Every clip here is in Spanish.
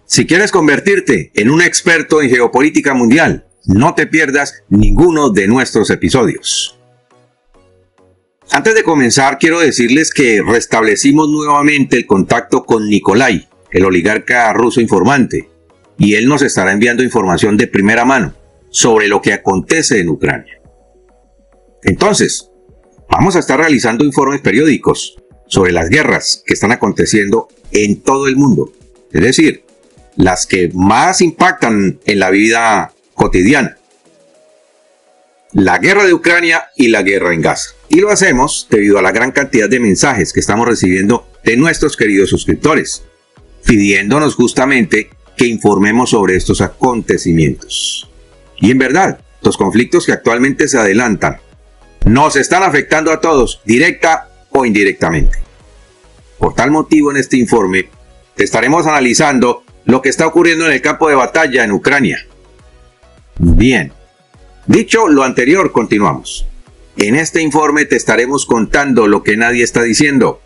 Si quieres convertirte en un experto en geopolítica mundial, no te pierdas ninguno de nuestros episodios. Antes de comenzar, quiero decirles que restablecimos nuevamente el contacto con Nikolai, el oligarca ruso informante, y él nos estará enviando información de primera mano sobre lo que acontece en Ucrania. Entonces, vamos a estar realizando informes periódicos sobre las guerras que están aconteciendo en todo el mundo, es decir, las que más impactan en la vida cotidiana. La guerra de Ucrania y la guerra en Gaza. Y lo hacemos debido a la gran cantidad de mensajes que estamos recibiendo de nuestros queridos suscriptores, pidiéndonos justamente que informemos sobre estos acontecimientos. Y en verdad, los conflictos que actualmente se adelantan nos están afectando a todos, directa o indirectamente. Por tal motivo, en este informe estaremos analizando lo que está ocurriendo en el campo de batalla en Ucrania. Bien, dicho lo anterior, continuamos. En este informe te estaremos contando lo que nadie está diciendo.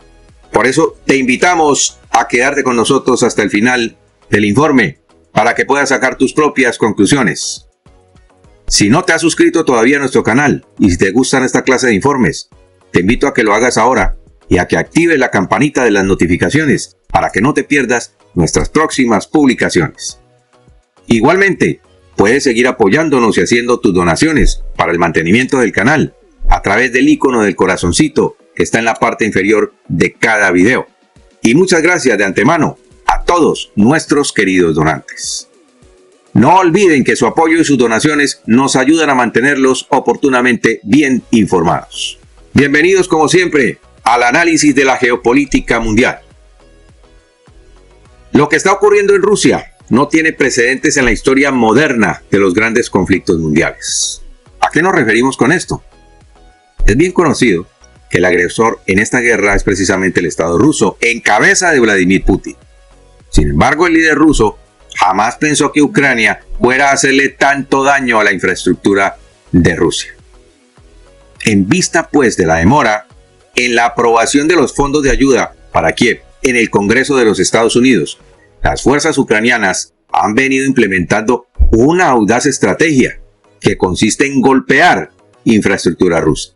Por eso te invitamos a quedarte con nosotros hasta el final del informe para que puedas sacar tus propias conclusiones. Si no te has suscrito todavía a nuestro canal y si te gustan esta clase de informes, te invito a que lo hagas ahora y a que actives la campanita de las notificaciones para que no te pierdas nuestras próximas publicaciones. Igualmente, puedes seguir apoyándonos y haciendo tus donaciones para el mantenimiento del canal a través del icono del corazoncito que está en la parte inferior de cada video. Y muchas gracias de antemano a todos nuestros queridos donantes. No olviden que su apoyo y sus donaciones nos ayudan a mantenerlos oportunamente bien informados. Bienvenidos como siempre al análisis de la geopolítica mundial. Lo que está ocurriendo en Rusia no tiene precedentes en la historia moderna de los grandes conflictos mundiales. ¿A qué nos referimos con esto? Es bien conocido que el agresor en esta guerra es precisamente el Estado ruso, en cabeza de Vladimir Putin. Sin embargo, el líder ruso jamás pensó que Ucrania fuera a hacerle tanto daño a la infraestructura de Rusia. En vista, pues, de la demora en la aprobación de los fondos de ayuda para Kiev en el Congreso de los Estados Unidos, las fuerzas ucranianas han venido implementando una audaz estrategia que consiste en golpear infraestructura rusa.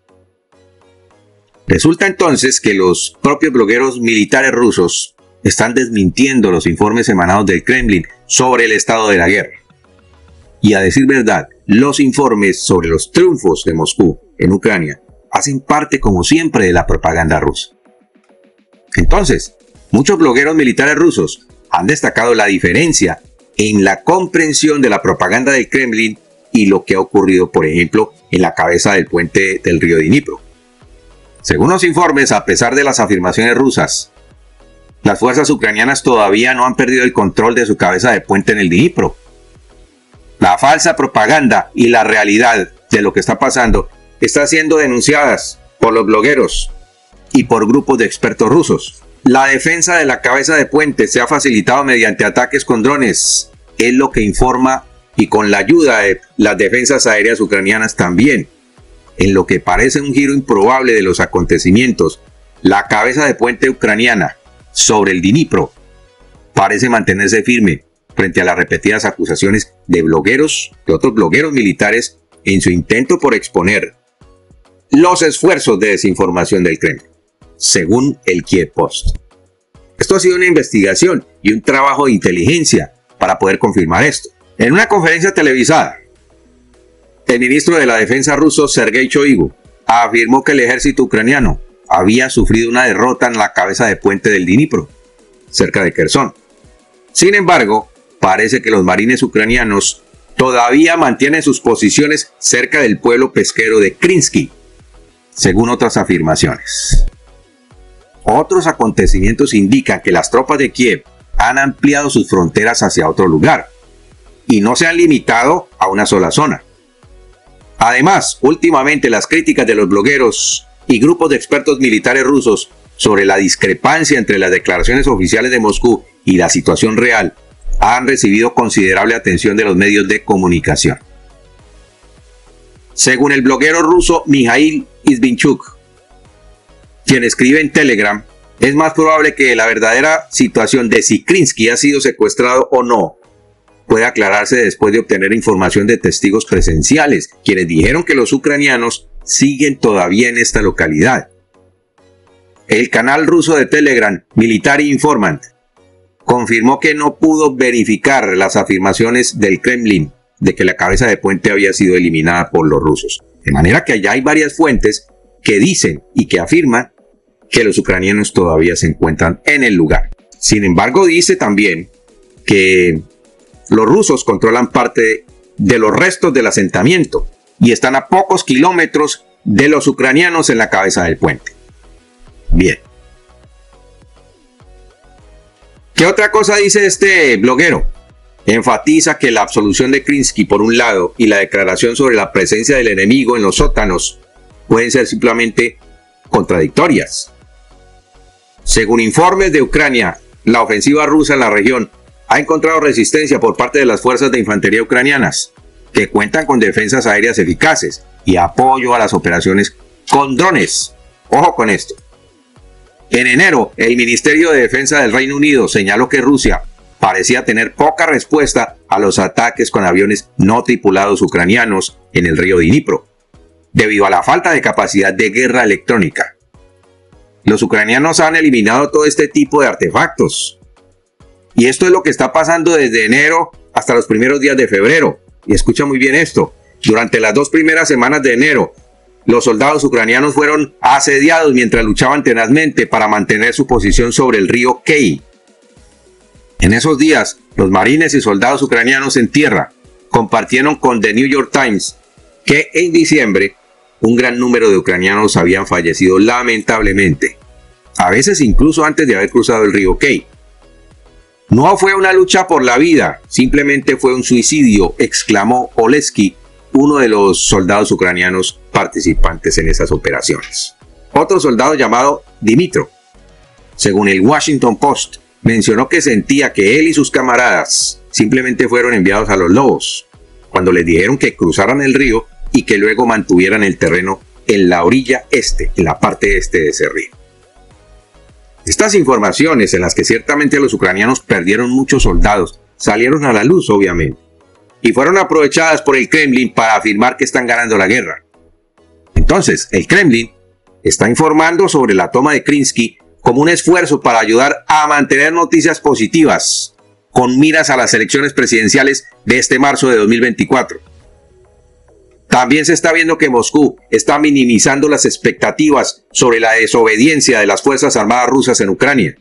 Resulta entonces que los propios blogueros militares rusos están desmintiendo los informes emanados del Kremlin sobre el estado de la guerra. Y a decir verdad, los informes sobre los triunfos de Moscú en Ucrania hacen parte, como siempre, de la propaganda rusa. Entonces, muchos blogueros militares rusos han destacado la diferencia en la comprensión de la propaganda del Kremlin y lo que ha ocurrido, por ejemplo, en la cabeza del puente del río Dnipro. Según los informes, a pesar de las afirmaciones rusas, las fuerzas ucranianas todavía no han perdido el control de su cabeza de puente en el Dnipro. La falsa propaganda y la realidad de lo que está pasando está siendo denunciadas por los blogueros y por grupos de expertos rusos. La defensa de la cabeza de puente se ha facilitado mediante ataques con drones, es lo que informa, y con la ayuda de las defensas aéreas ucranianas también. En lo que parece un giro improbable de los acontecimientos, la cabeza de puente ucraniana sobre el Dnipro parece mantenerse firme frente a las repetidas acusaciones de otros blogueros militares en su intento por exponer los esfuerzos de desinformación del Kremlin, según el Kiev Post. Esto ha sido una investigación y un trabajo de inteligencia para poder confirmar esto. En una conferencia televisada, el ministro de la Defensa ruso, Sergei Shoigu, afirmó que el ejército ucraniano había sufrido una derrota en la cabeza de puente del Dnipro, cerca de Kherson. Sin embargo, parece que los marines ucranianos todavía mantienen sus posiciones cerca del pueblo pesquero de Krinsky, según otras afirmaciones. Otros acontecimientos indican que las tropas de Kiev han ampliado sus fronteras hacia otro lugar y no se han limitado a una sola zona. Además, últimamente las críticas de los blogueros y grupos de expertos militares rusos sobre la discrepancia entre las declaraciones oficiales de Moscú y la situación real han recibido considerable atención de los medios de comunicación. Según el bloguero ruso Mikhail Izbinchuk, quien escribe en Telegram, Es más probable que la verdadera situación de si Krinsky ha sido secuestrado o no pueda aclararse después de obtener información de testigos presenciales, quienes dijeron que los ucranianos siguen todavía en esta localidad. El canal ruso de Telegram, Military Informant, confirmó que no pudo verificar las afirmaciones del Kremlin de que la cabeza de puente había sido eliminada por los rusos. De manera que allá hay varias fuentes que dicen y que afirman que los ucranianos todavía se encuentran en el lugar. Sin embargo, dice también que los rusos controlan parte de los restos del asentamiento y están a pocos kilómetros de los ucranianos en la cabeza del puente. Bien. ¿Qué otra cosa dice este bloguero? Enfatiza que la absolución de Krinsky por un lado y la declaración sobre la presencia del enemigo en los sótanos pueden ser simplemente contradictorias. Según informes de Ucrania, la ofensiva rusa en la región ha encontrado resistencia por parte de las fuerzas de infantería ucranianas, que cuentan con defensas aéreas eficaces y apoyo a las operaciones con drones. Ojo con esto. En enero, el Ministerio de Defensa del Reino Unido señaló que Rusia parecía tener poca respuesta a los ataques con aviones no tripulados ucranianos en el río Dnipro, debido a la falta de capacidad de guerra electrónica. Los ucranianos han eliminado todo este tipo de artefactos. Y esto es lo que está pasando desde enero hasta los primeros días de febrero. Y escucha muy bien esto. Durante las 2 primeras semanas de enero, los soldados ucranianos fueron asediados mientras luchaban tenazmente para mantener su posición sobre el río Kei. En esos días, los marines y soldados ucranianos en tierra compartieron con The New York Times que en diciembre un gran número de ucranianos habían fallecido lamentablemente, a veces incluso antes de haber cruzado el río Kei. No fue una lucha por la vida, simplemente fue un suicidio, exclamó Oleksy, uno de los soldados ucranianos participantes en esas operaciones. Otro soldado llamado Dmitro, según el Washington Post, mencionó que sentía que él y sus camaradas simplemente fueron enviados a los lobos, cuando les dijeron que cruzaran el río y que luego mantuvieran el terreno en la orilla este, en la parte este de ese río. Estas informaciones, en las que ciertamente los ucranianos perdieron muchos soldados, salieron a la luz, obviamente, y fueron aprovechadas por el Kremlin para afirmar que están ganando la guerra. Entonces, el Kremlin está informando sobre la toma de Krinsky como un esfuerzo para ayudar a mantener noticias positivas, con miras a las elecciones presidenciales de este marzo de 2024. También se está viendo que Moscú está minimizando las expectativas sobre la desobediencia de las Fuerzas Armadas rusas en Ucrania.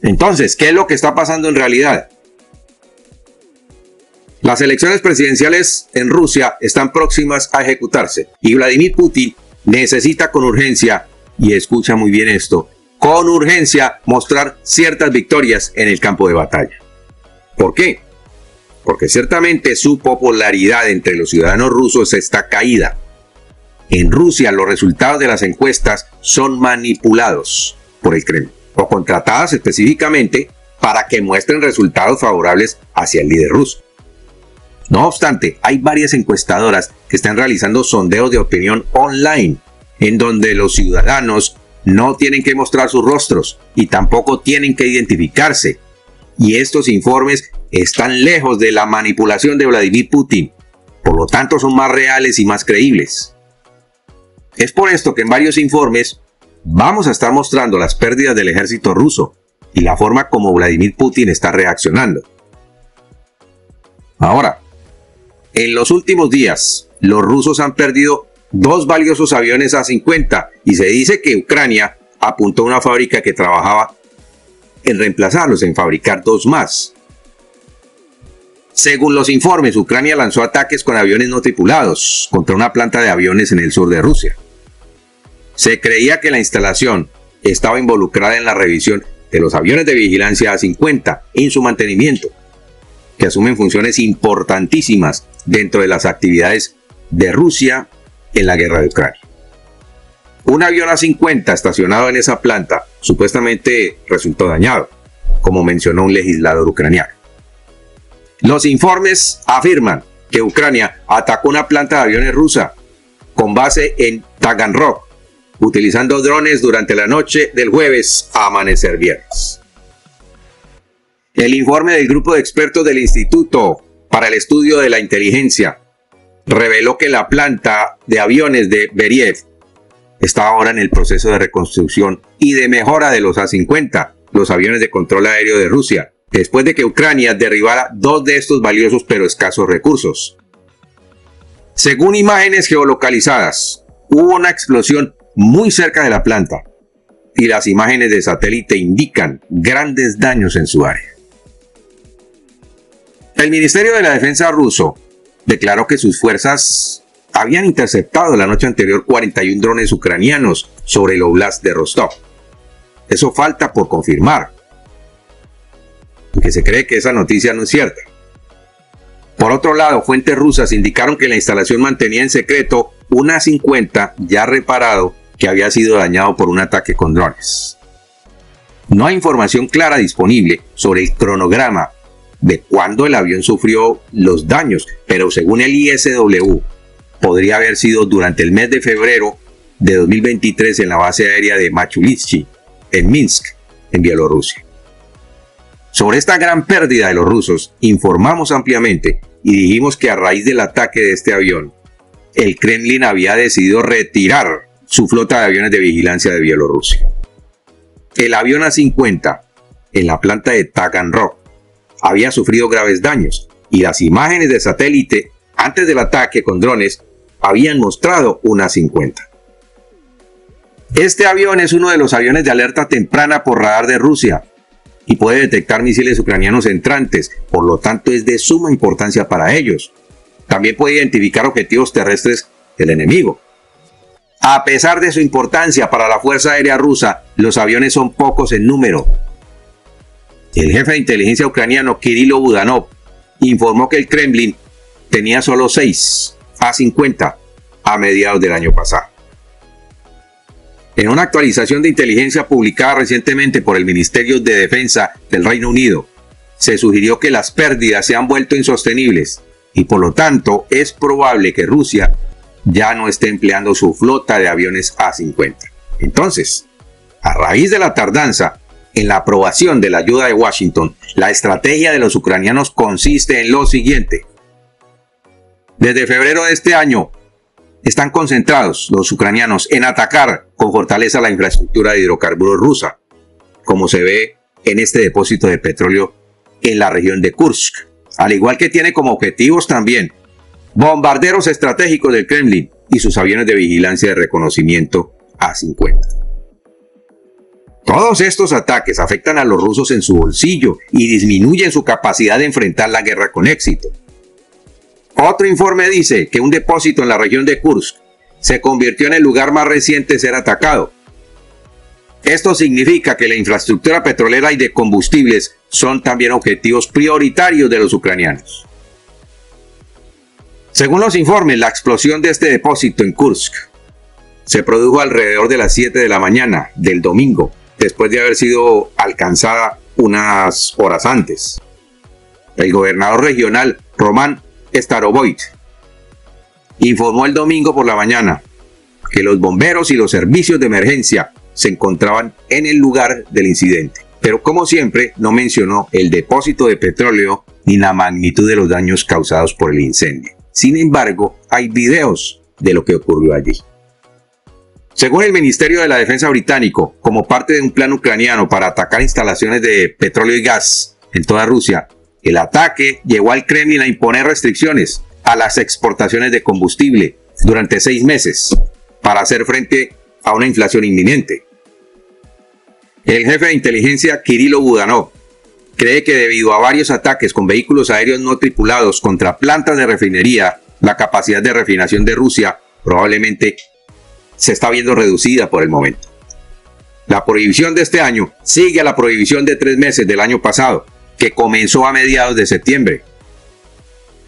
Entonces, ¿qué es lo que está pasando en realidad? Las elecciones presidenciales en Rusia están próximas a ejecutarse y Vladimir Putin necesita con urgencia, y escucha muy bien esto, con urgencia mostrar ciertas victorias en el campo de batalla. ¿Por qué? Porque ciertamente su popularidad entre los ciudadanos rusos está caída. En Rusia los resultados de las encuestas son manipulados por el Kremlin o contratadas específicamente para que muestren resultados favorables hacia el líder ruso. No obstante, hay varias encuestadoras que están realizando sondeos de opinión online, en donde los ciudadanos no tienen que mostrar sus rostros y tampoco tienen que identificarse. Y estos informes están lejos de la manipulación de Vladimir Putin, por lo tanto son más reales y más creíbles. Es por esto que en varios informes vamos a estar mostrando las pérdidas del ejército ruso y la forma como Vladimir Putin está reaccionando. Ahora, en los últimos días, los rusos han perdido 2 valiosos aviones A-50 y se dice que Ucrania apuntó a una fábrica que trabajaba en reemplazarlos, en fabricar 2 más. Según los informes, Ucrania lanzó ataques con aviones no tripulados contra una planta de aviones en el sur de Rusia. Se creía que la instalación estaba involucrada en la revisión de los aviones de vigilancia A-50 en su mantenimiento, que asumen funciones importantísimas dentro de las actividades de Rusia en la guerra de Ucrania. Un avión A-50 estacionado en esa planta supuestamente resultó dañado, como mencionó un legislador ucraniano. Los informes afirman que Ucrania atacó una planta de aviones rusa con base en Taganrog, utilizando drones durante la noche del jueves a amanecer viernes. El informe del grupo de expertos del Instituto para el Estudio de la Inteligencia reveló que la planta de aviones de Beriev está ahora en el proceso de reconstrucción y de mejora de los A-50, los aviones de control aéreo de Rusia, después de que Ucrania derribara 2 de estos valiosos pero escasos recursos. Según imágenes geolocalizadas, hubo una explosión muy cerca de la planta y las imágenes de satélite indican grandes daños en su área. El Ministerio de la Defensa ruso declaró que sus fuerzas habían interceptado la noche anterior 41 drones ucranianos sobre el óblast de Rostov. Eso falta por confirmar, porque se cree que esa noticia no es cierta. Por otro lado, fuentes rusas indicaron que la instalación mantenía en secreto un A-50 ya reparado que había sido dañado por un ataque con drones. No hay información clara disponible sobre el cronograma de cuándo el avión sufrió los daños, pero según el ISW, podría haber sido durante el mes de febrero de 2023 en la base aérea de Machulivsky, en Minsk, en Bielorrusia. Sobre esta gran pérdida de los rusos, informamos ampliamente y dijimos que a raíz del ataque de este avión, el Kremlin había decidido retirar su flota de aviones de vigilancia de Bielorrusia. El avión A-50 en la planta de Taganrog había sufrido graves daños y las imágenes de satélite antes del ataque con drones habían mostrado un A-50. Este avión es uno de los aviones de alerta temprana por radar de Rusia y puede detectar misiles ucranianos entrantes, por lo tanto es de suma importancia para ellos. También puede identificar objetivos terrestres del enemigo. A pesar de su importancia para la Fuerza Aérea Rusa, los aviones son pocos en número. El jefe de inteligencia ucraniano Kirilo Budanov informó que el Kremlin tenía solo 6 A-50 a mediados del año pasado. En una actualización de inteligencia publicada recientemente por el Ministerio de Defensa del Reino Unido, se sugirió que las pérdidas se han vuelto insostenibles y por lo tanto es probable que Rusia ya no esté empleando su flota de aviones A-50. Entonces, a raíz de la tardanza en la aprobación de la ayuda de Washington, la estrategia de los ucranianos consiste en lo siguiente. Desde febrero de este año, están concentrados los ucranianos en atacar con fortaleza la infraestructura de hidrocarburos rusa, como se ve en este depósito de petróleo en la región de Kursk, al igual que tiene como objetivos también bombarderos estratégicos del Kremlin y sus aviones de vigilancia de reconocimiento A-50. Todos estos ataques afectan a los rusos en su bolsillo y disminuyen su capacidad de enfrentar la guerra con éxito. Otro informe dice que un depósito en la región de Kursk se convirtió en el lugar más reciente en ser atacado. Esto significa que la infraestructura petrolera y de combustibles son también objetivos prioritarios de los ucranianos. Según los informes, la explosión de este depósito en Kursk se produjo alrededor de las 7 de la mañana del domingo, después de haber sido alcanzada unas horas antes. El gobernador regional, Roman Starovoyt, informó el domingo por la mañana que los bomberos y los servicios de emergencia se encontraban en el lugar del incidente, pero como siempre no mencionó el depósito de petróleo ni la magnitud de los daños causados por el incendio. Sin embargo, hay videos de lo que ocurrió allí. Según el Ministerio de la Defensa británico, como parte de un plan ucraniano para atacar instalaciones de petróleo y gas en toda Rusia, el ataque llevó al Kremlin a imponer restricciones a las exportaciones de combustible durante 6 meses para hacer frente a una inflación inminente. El jefe de inteligencia Kirilo Budanov cree que debido a varios ataques con vehículos aéreos no tripulados contra plantas de refinería, la capacidad de refinación de Rusia probablemente se está viendo reducida por el momento. La prohibición de este año sigue a la prohibición de 3 meses del año pasado, que comenzó a mediados de septiembre.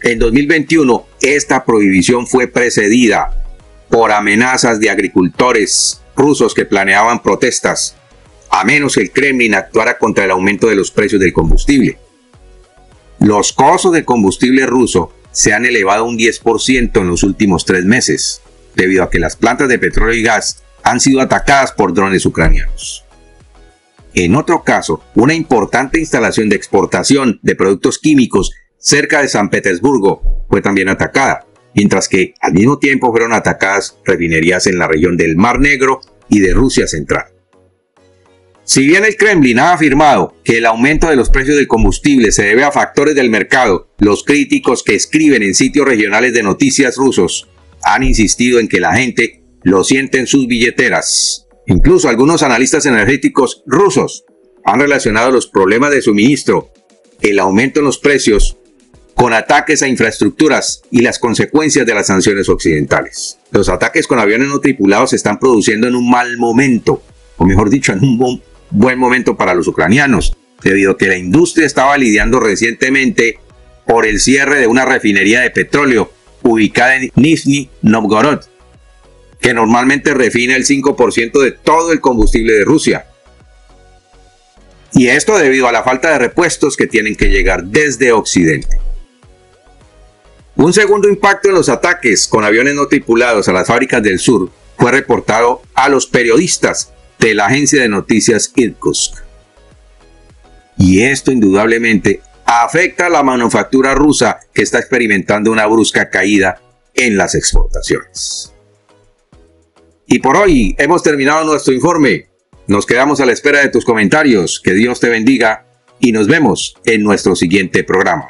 En 2021, esta prohibición fue precedida por amenazas de agricultores rusos que planeaban protestas, a menos que el Kremlin actuara contra el aumento de los precios del combustible. Los costos del combustible ruso se han elevado un 10% en los últimos 3 meses, debido a que las plantas de petróleo y gas han sido atacadas por drones ucranianos. En otro caso, una importante instalación de exportación de productos químicos cerca de San Petersburgo fue también atacada, mientras que al mismo tiempo fueron atacadas refinerías en la región del Mar Negro y de Rusia Central. Si bien el Kremlin ha afirmado que el aumento de los precios del combustible se debe a factores del mercado, los críticos que escriben en sitios regionales de noticias rusos han insistido en que la gente lo siente en sus billeteras. Incluso algunos analistas energéticos rusos han relacionado los problemas de suministro, el aumento en los precios, con ataques a infraestructuras y las consecuencias de las sanciones occidentales. Los ataques con aviones no tripulados se están produciendo en un mal momento, o mejor dicho, en un buen momento para los ucranianos, debido a que la industria estaba lidiando recientemente por el cierre de una refinería de petróleo ubicada en Nizhny Novgorod, que normalmente refina el 5% de todo el combustible de Rusia. Y esto debido a la falta de repuestos que tienen que llegar desde Occidente. Un segundo impacto en los ataques con aviones no tripulados a las fábricas del sur fue reportado a los periodistas de la agencia de noticias Irkutsk. Y esto indudablemente afecta a la manufactura rusa, que está experimentando una brusca caída en las exportaciones. Y por hoy hemos terminado nuestro informe. Nos quedamos a la espera de tus comentarios. Que Dios te bendiga y nos vemos en nuestro siguiente programa.